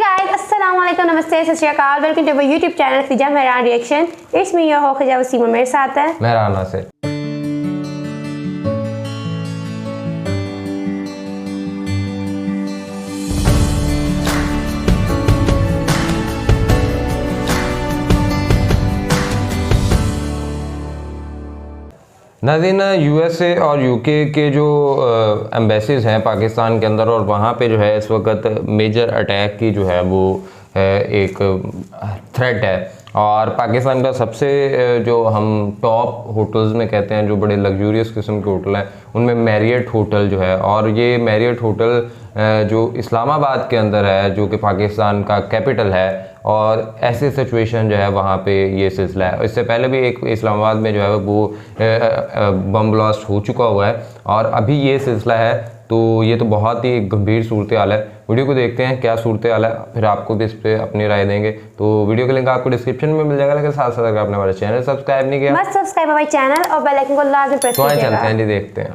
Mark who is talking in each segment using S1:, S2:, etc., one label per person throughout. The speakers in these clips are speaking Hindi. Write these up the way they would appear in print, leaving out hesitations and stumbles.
S1: guys, अस्सलामुअलैकुम, नमस्ते, सत श्री अकाल, welcome to my YouTube channel Khiza Mehran reaction. It's me your host Khiza Waseem, मेरे साथ है
S2: मेहरान से। नाज़रीन, यूएसए और यूके के जो एम्बेसीज हैं पाकिस्तान के अंदर, और वहाँ पे जो है इस वक्त मेजर अटैक की जो है वो एक थ्रेट है। और पाकिस्तान का सबसे जो हम टॉप होटल्स में कहते हैं, जो बड़े लग्जूरियस किस्म के होटल हैं, उनमें मैरियट होटल जो है, और ये मैरियट होटल जो इस्लामाबाद के अंदर है, जो कि पाकिस्तान का कैपिटल है, और ऐसी सिचुएशन जो है वहाँ पे ये सिलसिला है। इससे पहले भी एक इस्लामाबाद में जो है वो बम ब्लास्ट हो चुका हुआ है, और अभी ये सिलसिला है। तो ये तो बहुत ही गंभीर सूरत हाल है। वीडियो को देखते हैं क्या सूरत हाल है, फिर आपको भी इस पर अपनी राय देंगे। तो वीडियो का लिंक आपको डिस्क्रिप्शन में मिल जाएगा, लेकिन साथ साथ अगर आपने हमारा चैनल सब्सक्राइब नहीं किया,
S1: मस्ट सब्सक्राइब हमारे चैनल और बेल आइकन को लाजमी प्रेस कीजिएगा।
S2: तो चलते हैं जी, देखते हैं।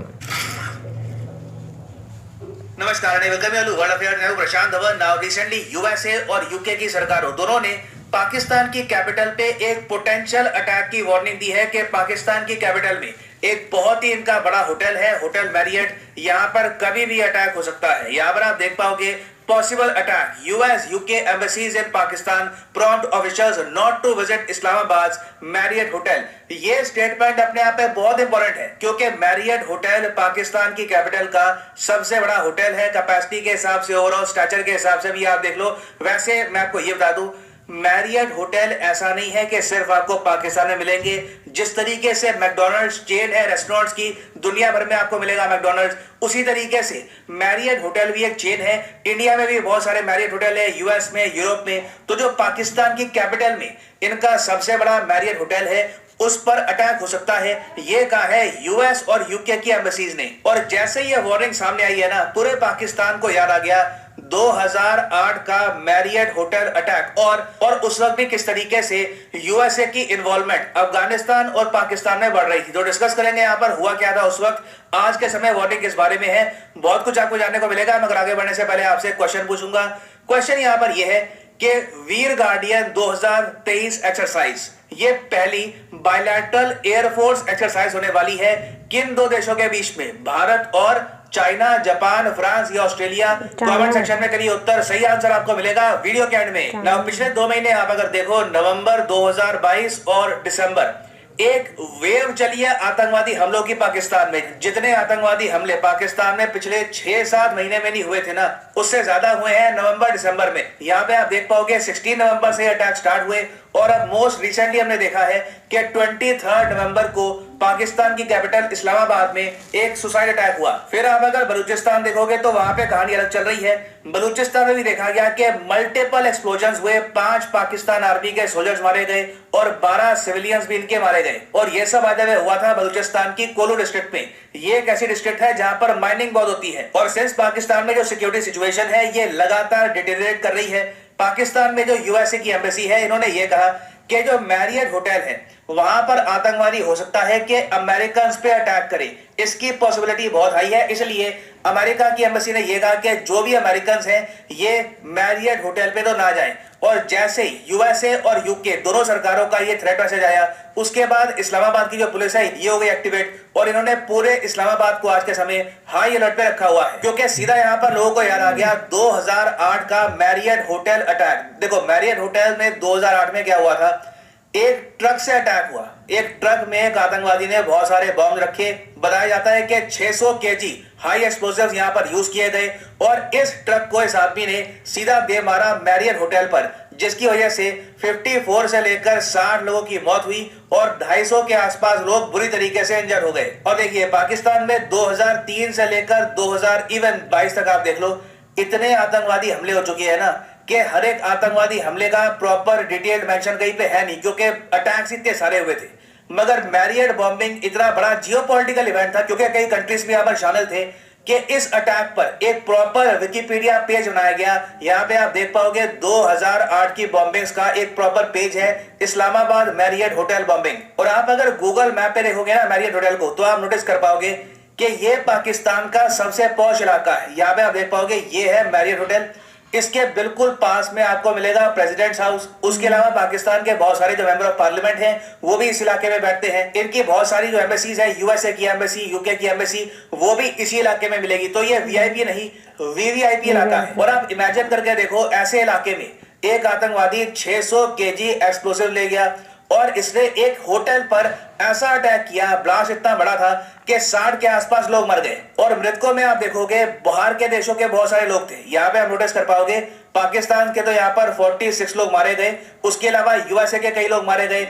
S3: नमस्कार, वेलकम प्रशांत धवन। नाउ रिसेंटली यूएसए और यूके की सरकारों दोनों ने पाकिस्तान की कैपिटल पे एक पोटेंशियल अटैक की वार्निंग दी है कि पाकिस्तान की कैपिटल में एक बहुत ही इनका बड़ा होटल है, होटल मैरियट, यहाँ पर कभी भी अटैक हो सकता है। यहाँ पर आप देख पाओगे possible attack, US UK embassies in Pakistan prompt officials not to visit Islamabad Marriott hotel. ये स्टेटमेंट अपने आप में बहुत इंपॉर्टेंट है, क्योंकि मैरियट होटल पाकिस्तान की कैपिटल का सबसे बड़ा होटल है। कैपेसिटी के हिसाब से, ओवरऑल स्ट्रक्चर के हिसाब से भी आप देख लो। वैसे मैं आपको ये बता दूं, मैरियट होटल ऐसा नहीं है कि सिर्फ आपको पाकिस्तान में मिलेंगे। जिस तरीके से मैकडॉनल्ड्स चेन है रेस्टोरेंट्स की, दुनिया भर में आपको मिलेगा मैकडॉनल्ड्स, उसी तरीके से मैरियट होटल भी एक चेन है। इंडिया में भी बहुत सारे मैरियट होटल है, यूएस में, यूरोप में। तो जो पाकिस्तान की कैपिटल में इनका सबसे बड़ा मैरियट होटल है, उस पर अटैक हो सकता है। ये कहा है यूएस और यूके की एम्बेसीज ने। और जैसे ये वार्निंग सामने आई है ना, पूरे पाकिस्तान को याद आ गया 2008 का मैरियट होटल अटैक, और उस वक्त भी किस तरीके से यूएसए की इन्वॉल्वमेंट अफगानिस्तान और पाकिस्तान में बढ़ रही थी। तो डिस्कस करेंगे यहाँ पर हुआ क्या था उस वक्त। आज के समय वार्निंग इस बारे में है, बहुत कुछ आपको जानने को मिलेगा। मगर आगे बढ़ने से पहले आपसे क्वेश्चन पूछूंगा। क्वेश्चन यहाँ पर यह है कि वीर गार्डियन 2023 एक्सरसाइज, ये पहली बायलैटरल एयरफोर्स एक्सरसाइज होने वाली है किन दो देशों के बीच में? भारत और चाइना, जापान, फ्रांस या ऑस्ट्रेलिया? कमेंट सेक्शन में करिए उत्तर, सही आंसर आपको मिलेगा वीडियो के एंड में। ना पिछले 2 महीने आप अगर देखो, नवंबर 2022 और दिसंबर, एक वेव चली है आतंकवादी हमलों की पाकिस्तान में। जितने आतंकवादी हमले पाकिस्तान में पिछले 6-7 महीने में नहीं हुए थे ना, उससे ज्यादा हुए हैं नवंबर दिसंबर में। यहाँ पे आप देख पाओगे 16 नवंबर से अटैक स्टार्ट हुए, और अब मोस्ट रिसेंटली हमने देखा है कि 23 नवंबर को पाकिस्तान की कैपिटल इस्लामाबाद में एक सुसाइड अटैक हुआ। फिर आप अगर बलूचिस्तान देखोगे तो वहां पे कहानी अलग चल रही है। बलूचिस्तान में भी देखा गया कि मल्टीपल एक्सप्लोजन्स हुए, 5 पाकिस्तान आर्मी के सोल्जर्स मारे गए और 12 सिविलियंस भी इनके मारे गए। और यह सब आज हुआ था बलूचिस्तान की कोलू डिस्ट्रिक्ट में। ये एक ऐसी डिस्ट्रिक्ट है जहां पर माइनिंग बहुत होती है, और सिंस पाकिस्तान में जो सिक्योरिटी सिचुएशन है ये लगातार डिटेरियोरेट कर रही है। पाकिस्तान में जो यूएसए की एम्बेसी है, इन्होंने ये कहा कि जो मैरियट होटल है वहां पर आतंकवादी हो सकता है कि अमेरिकन पे अटैक करे, इसकी पॉसिबिलिटी बहुत हाई है। इसलिए अमेरिका की एम्बेसी ने यह कहा कि जो भी अमेरिकन हैं ये मैरियट होटल पे तो ना जाएं। और जैसे ही यूएसए और यूके दोनों सरकारों का ये थ्रेट मैसेज आया, उसके बाद इस्लामाबाद की जो पुलिस है ये हो गई एक्टिवेट, और इन्होंने पूरे इस्लामाबाद को आज के समय हाई अलर्ट पे रखा हुआ है, क्योंकि सीधा यहाँ पर लोगों को याद आ गया 2008 का मैरियट होटल अटैक। देखो मैरियट होटल में 2008 में क्या हुआ था, एक ट्रक से अटैक हुआ। एक ट्रक में एक आतंकवादी ने बहुत सारे बम रखे। बताया जाता है कि 600 केजी हाई एक्सप्लोजिव्स यहां पर यूज किए गए, और इस ट्रक को इस आदमी ने सीधा दे मारा मैरियट होटल पर, जिसकी वजह से 54 से लेकर 60 लोगों की मौत हुई और 250 के आसपास लोग बुरी तरीके से इंजर्ड हो गए। और देखिए पाकिस्तान में 2003 से लेकर 2022 तक आप देख लो, इतने आतंकवादी हमले हो चुके हैं ना कि हर एक आतंकवादी हमले का प्रॉपर डिटेल्ड मेंशन कहीं पे है नहीं, क्योंकि अटैक्स इतने सारे हुए थे। मगर मैरियट बॉम्बिंग इतना बड़ा जियोपॉलिटिकल इवेंट था, क्योंकि कई कंट्रीज भी यहाँ पर शामिल थे, कि इस अटैक पर एक प्रॉपर विकिपीडिया पेज बनाया गया। यहाँ पे आप देख पाओगे 2008 की बॉम्बिंग्स का एक प्रॉपर पेज है, इस्लामाबाद मैरियट होटल बॉम्बिंग। और आप अगर गूगल मैप पे देखोगे ना मैरियट होटल को, तो आप नोटिस कर पाओगे कि ये पाकिस्तान का सबसे पॉश इलाका है। यहाँ पे आप देख पाओगे ये है मैरियट होटल। इसके बिल्कुल पास में आपको मिलेगा प्रेसिडेंट्स हाउस। उसके अलावा पाकिस्तान के बहुत सारे जो मेंबर ऑफ पार्लियामेंट हैं वो भी इस इलाके में बैठते हैं। इनकी बहुत सारी जो एम्बेसीज है, यूएसए की एम्बेसी, यूके की एम्बेसी, वो भी इसी इलाके में मिलेगी। तो ये वीआईपी नहीं, वीवीआईपी इलाका है। और आप इमेजिन करके देखो, ऐसे इलाके में एक आतंकवादी 600 केजी एक्सप्लोसिव ले गया और इसने एक होटल पर ऐसा अटैक किया, ब्लास्ट इतना बड़ा था कि 60 के आसपास लोग मर गए। और मृतकों में आप देखोगे बाहर के देशों के बहुत सारे लोग थे। यहाँ पे आप नोटिस कर पाओगे पाकिस्तान के तो यहाँ पर 46 लोग मारे गए। उसके अलावा यूएसए के कई लोग मारे गए,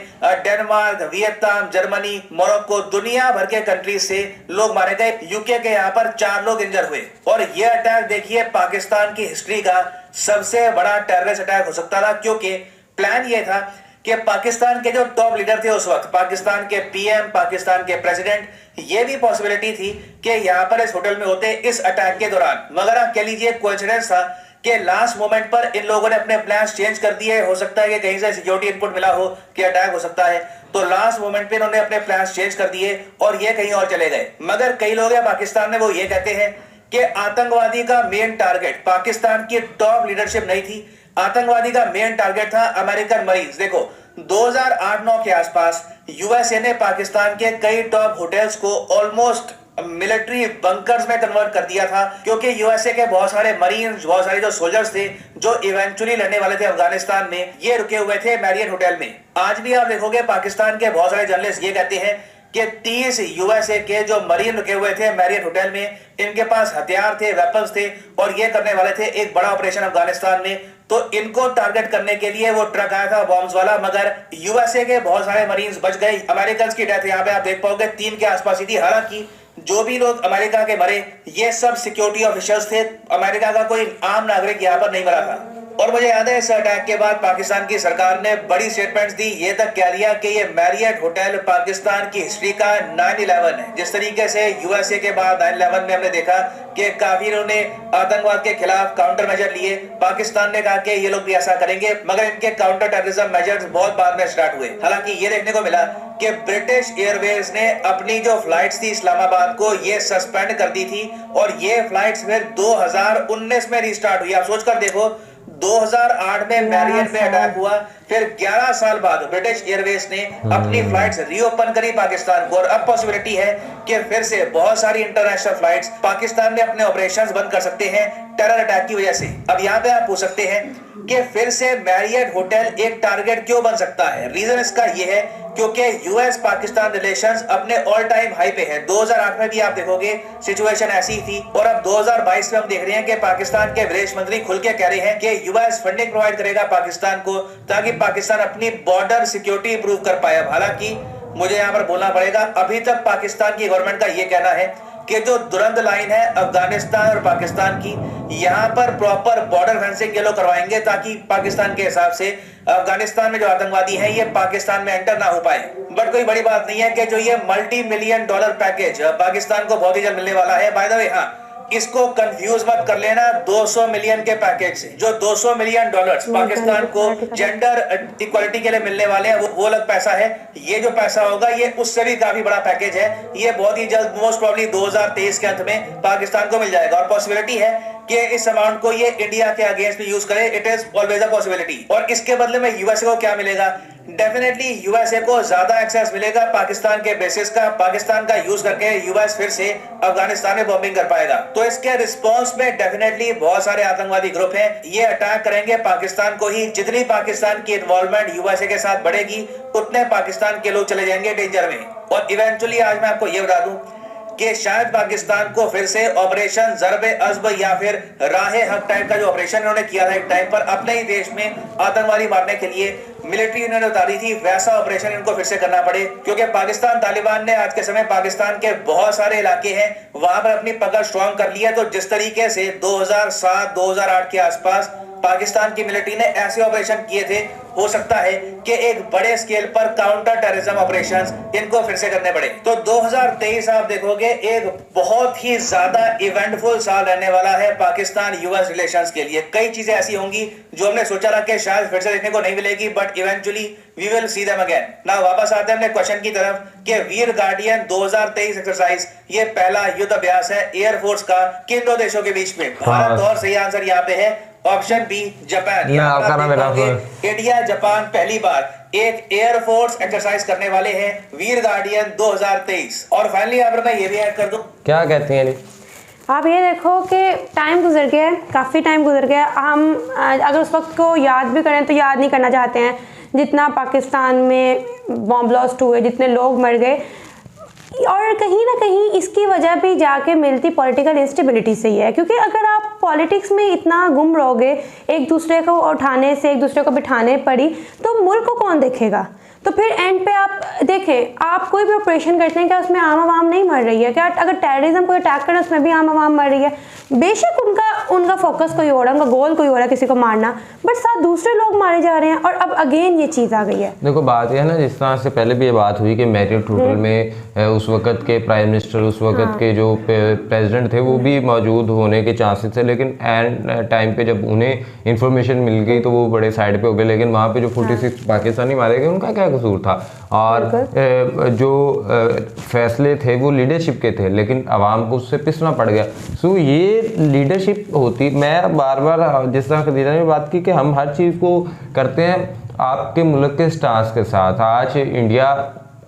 S3: डेनमार्क, वियतनाम, जर्मनी, मोरक्को, दुनिया भर के कंट्रीज से लोग मारे गए। यूके के यहाँ पर 4 लोग इंजर हुए। और ये अटैक देखिए पाकिस्तान की हिस्ट्री का सबसे बड़ा टेररिस्ट अटैक हो सकता था, क्योंकि प्लान ये था कि पाकिस्तान के जो टॉप लीडर थे उस वक्त, पाकिस्तान के पीएम, पाकिस्तान के प्रेसिडेंट, ये भी पॉसिबिलिटी थी कि यहाँ पर इस होटल में होते इस अटैक के दौरान। मगर आप कह लीजिए कोइंसिडेंस था कि लास्ट मोमेंट पर इन लोगों ने अपने प्लान्स चेंज कर दिए। हो सकता है कि कहीं से सिक्योरिटी इनपुट मिला हो कि अटैक हो सकता है, तो लास्ट मोमेंट पे इन्होंने अपने प्लान्स चेंज कर दिए और ये कहीं और चले गए। मगर कई लोग हैं पाकिस्तान में, वो ये कहते हैं कि आतंकवादी का मेन टारगेट पाकिस्तान की टॉप लीडरशिप नहीं थी, आतंकवादी का मेन टारगेट था अमेरिकन मरीज। देखो 2008-9 के आसपास यूएसए ने पाकिस्तान के कई टॉप होटल्स को ऑलमोस्ट मिलिट्री बंकर्स में कन्वर्ट कर दिया था, क्योंकि यूएसए के बहुत सारे मरीन्स, बहुत सारे जो सोल्जर्स थे जो इवेंचुअली लड़ने वाले थे अफगानिस्तान में, ये रुके हुए थे मैरियट होटल में। आज भी आप देखोगे पाकिस्तान के बहुत सारे जर्नलिस्ट ये कहते हैं कि 30 यूएसए के जो मरीन रुके हुए थे मैरियट होटल में, इनके पास हथियार थे, वेपन्स थे और ये करने वाले थे एक बड़ा ऑपरेशन अफगानिस्तान में। तो इनको टारगेट करने के लिए वो ट्रक आया था बॉम्ब्स वाला, मगर यूएसए के बहुत सारे मरीन्स बच गए। अमेरिकन की डेथ यहाँ पे आप देख पाओगे 3 के आसपास ही थी। हालांकि जो भी लोग अमेरिका के मरे ये सब सिक्योरिटी ऑफिशियल्स थे, अमेरिका का कोई आम नागरिक यहाँ पर नहीं मरा था। और मुझे याद है इस अटैक के बाद पाकिस्तान की सरकार ने बड़ी स्टेटमेंट्स दी, ये तक कह दिया कि ये मैरियट होटल पाकिस्तान की हिस्ट्री का 9/11 है। जिस तरीके से यूएसए के बाद 9/11 में हमने देखा कि काफी इन्होंने आतंकवाद के खिलाफ काउंटर मेजर लिए, पाकिस्तान ने कहा कि ये लोग भी ऐसा करेंगे, मगर इनके काउंटर टेररिज्म मेजर्स बहुत बाद में स्टार्ट हुए। हालांकि ये देखने को मिला कि ब्रिटिश एयरवेज ने अपनी जो फ्लाइट्स थी इस्लामाबाद को ये सस्पेंड कर दी थी और ये फ्लाइट्स फिर 2019 में रिस्टार्ट हुई। आप सोचकर देखो 2008 में मैरियट में अटैक हुआ, फिर 11 साल बाद ब्रिटिश एयरवेज ने अपनी फ्लाइट्स रीओपन करी पाकिस्तान को। और अब पॉसिबिलिटी है कि फिर से बहुत सारी इंटरनेशनल फ्लाइट्स पाकिस्तान में अपने ऑपरेशंस बंद कर सकते हैं टेरर अटैक की वजह से। अब यहाँ पे आप पूछ सकते हैं कि फिर से मैरियट होटल एक टारगेट क्यों बन सकता है। रीजन इसका ये है क्योंकि यूएस पाकिस्तान रिलेशंस अपने ऑल टाइम हाई पे है। 2008 में भी आप देखोगे सिचुएशन ऐसी थी और अब 2022 में हम देख रहे हैं कि पाकिस्तान के विदेश मंत्री खुल के कह रहे हैं कि यूएस फंडिंग प्रोवाइड करेगा पाकिस्तान को ताकि पाकिस्तान अपनी बॉर्डर सिक्योरिटी इंप्रूव कर पाए। हालांकि मुझे यहाँ पर बोलना पड़ेगा, अभी तक पाकिस्तान की गवर्नमेंट का ये कहना है कि जो दुरंत लाइन है अफगानिस्तान और पाकिस्तान की, यहाँ पर प्रॉपर बॉर्डर फेंसिंग ये लोग करवाएंगे ताकि पाकिस्तान के हिसाब से अफगानिस्तान में जो आतंकवादी हैं ये पाकिस्तान में एंटर ना हो पाए। बट कोई बड़ी बात नहीं है कि जो ये $multi-million पैकेज पाकिस्तान को बहुत ही जल्द मिलने वाला है। बाय द वे, हाँ, इसको कंफ्यूज मत कर लेना 200 मिलियन के पैकेज से। जो $200 मिलियन पाकिस्तान को जेंडर इक्वालिटी के लिए मिलने वाले हैं वो अलग पैसा है। ये जो पैसा होगा ये उससे भी काफी बड़ा पैकेज है। ये बहुत ही जल्द मोस्ट प्रोबेबली 2023 के अंत में पाकिस्तान को मिल जाएगा और पॉसिबिलिटी है कि इस अमाउंट को ये इंडिया के अगेंस्ट भी यूज करे। It is always a possibility. और इसके बदले में यूएसए को क्या मिलेगा? डेफिनेटली यूएसए को ज्यादा एक्सेस मिलेगा पाकिस्तान के बेसिस का। पाकिस्तान का यूज करके यूएस फिर से अफगानिस्तान में बॉम्बिंग कर पाएगा। तो इसके रिस्पॉन्स में डेफिनेटली बहुत सारे आतंकवादी ग्रुप हैं, ये अटैक करेंगे पाकिस्तान को ही। जितनी पाकिस्तान की इन्वॉल्वमेंट यूएसए के साथ बढ़ेगी उतने पाकिस्तान के लोग चले जाएंगे डेंजर में। और इवेंचुअली आज मैं आपको ये बता दूं कि शायद पाकिस्तान को फिर से ऑपरेशन ज़र्ब अज़ब या फिर राहे हक टाइप का जो ऑपरेशन इन्होंने किया था एक टाइम पर अपने ही देश में आतंकवादी मारने के लिए, मिलिट्री इन्होंने उतारी थी, वैसा ऑपरेशन इनको फिर से करना पड़े। क्योंकि पाकिस्तान तालिबान ने आज के समय पाकिस्तान के बहुत सारे इलाके हैं वहां पर अपनी पकड़ स्ट्रॉन्ग कर लिया। तो जिस तरीके से 2007-2008 के आसपास पाकिस्तान की मिलिट्री ने ऐसे ऑपरेशन किए थे, हो सकता है कि एक बड़े स्केल पर काउंटर टेररिज्म ऑपरेशंस इनको फिर से करने पड़े। तो 2023 आप देखोगे एक बहुत ही ज्यादा इवेंटफुल साल रहने वाला है पाकिस्तान यूएस रिलेशंस के लिए। कई चीजें ऐसी होंगी जो हमने सोचा था कि शायद फिर से देखने को नहीं मिलेगी, but but eventually we will see them again. Now वापस आते हैं अपने क्वेश्चन की तरफ कि वीर गार्डियन 2023 एक्सरसाइज ये पहला युद्ध अभ्यास है एयरफोर्स का किन दो देशों के बीच में? भारत और सही आंसर यहाँ पे है option B Japan. India Japan पहली बार एक एयरफोर्स एक्सरसाइज करने वाले हैं वीर गार्डियन 2023। और फाइनली यहाँ पर मैं ये भी ऐड कर दूं,
S2: क्या कहती हैं?
S1: आप ये देखो कि टाइम गुजर गया है, काफ़ी टाइम गुजर गया। हम अगर उस वक्त को याद भी करें तो याद नहीं करना चाहते हैं जितना पाकिस्तान में बॉम्ब ब्लास्ट हुए, जितने लोग मर गए। और कहीं ना कहीं इसकी वजह भी जाके मिलती पॉलिटिकल इंस्टेबिलिटी से ही है, क्योंकि अगर आप पॉलिटिक्स में इतना गुम रहोगे, एक दूसरे को उठाने से एक दूसरे को बिठाने पड़ी, तो मुल्क को कौन देखेगा? तो फिर एंड पे आप देखें, आप कोई भी ऑपरेशन करते हैं क्या उसमें आम आवाम नहीं मर रही है क्या? अगर टेररिज्म को अटैक करें उसमें भी आम आवाम मर रही है। बेशक उनका फोकस कोई हो रहा है, उनका गोल कोई हो रहा है किसी को मारना, बट साथ दूसरे लोग मारे जा रहे हैं। और अब अगेन ये चीज़ आ गई है।
S2: देखो बात यह है ना, जिस तरह से पहले भी ये बात हुई कि मैरियट होटल में उस वक्त के प्राइम मिनिस्टर, उस वक्त के जो प्रेसिडेंट थे वो भी मौजूद होने के चांसेस थे, लेकिन एंड टाइम पे जब उन्हें इंफॉर्मेशन मिल गई तो वो बड़े साइड पे हो गए। लेकिन वहाँ पे जो 46 पाकिस्तानी मारे गए उनका क्या कसूर था? और जो फैसले थे वो लीडरशिप के थे, लेकिन आवाम को उससे पिसना पड़ गया। सो ये लीडरशिप होती, मैं बार बार जिस तरह खदीजा ने बात की कि हम हर चीज़ को करते हैं आपके मुल्क के स्टांस के साथ। आज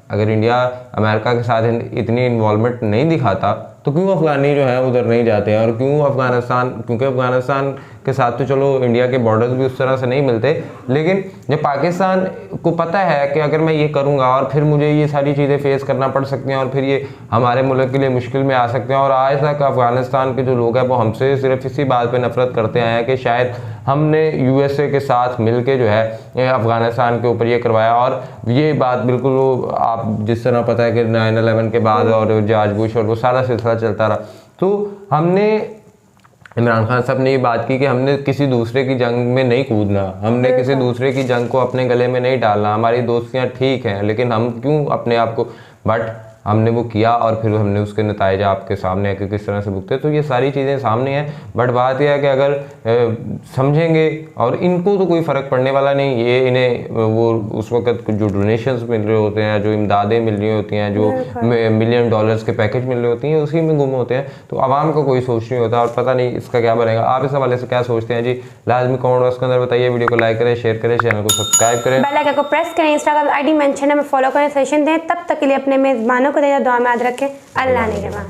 S2: अगर इंडिया अमेरिका के साथ इतनी इन्वॉल्वमेंट नहीं दिखाता तो क्यों अफगानी जो है उधर नहीं जाते हैं? और क्यों अफगानिस्तान, क्योंकि अफगानिस्तान के साथ तो चलो इंडिया के बॉर्डर्स भी उस तरह से नहीं मिलते, लेकिन जब पाकिस्तान को पता है कि अगर मैं ये करूँगा और फिर मुझे ये सारी चीज़ें फेस करना पड़ सकती हैं और फिर ये हमारे मुल्क के लिए मुश्किल में आ सकते हैं। और आज तक अफगानिस्तान के जो लोग हैं वो हमसे सिर्फ इसी बात पर नफरत करते आए हैं कि शायद हमने USA के साथ मिल के जो है अफगानिस्तान के ऊपर ये करवाया। और ये बात बिल्कुल आप जिस तरह पता है कि 9/11 के बाद और जॉर्ज बुश और वो सारा सिलसिला चलता रहा, तो हमने इमरान खान साहब ने ये बात की कि हमने किसी दूसरे की जंग में नहीं कूदना, हमने किसी दूसरे की जंग को अपने गले में नहीं डालना। हमारी दोस्तियां ठीक हैं, लेकिन हम क्यों अपने आप को, बट हमने वो किया और फिर हमने उसके नतीजे आपके सामने है कि किस तरह से भुगते। तो ये सारी चीज़ें सामने हैं, बट बात यह है कि अगर समझेंगे, और इनको तो कोई फ़र्क पड़ने वाला नहीं, ये इन्हें वो उस वक्त जो डोनेशंस मिल रहे होते हैं, जो इमदादें मिल रही होती हैं, जो $1 मिलियन के पैकेज मिल रहे होती हैं, उसी में गुम होते हैं। तो आवाम का कोई सोच नहीं होता और पता नहीं इसका क्या बनेगा। आप इस हवाले से क्या सोचते हैं जी? लाजमी कमेंट बॉक्स के अंदर बताइए। वीडियो को लाइक करें, शेयर करें, चैनल को सब्सक्राइब करें,
S1: बेल आइकन को प्रेस करें, इंस्टाग्राम ID मेंशन है, फॉलो करें, सेशन दें। तब तक के लिए अपने मेज़बानों को दुआ में याद रखें। अल्लाह निगहबान।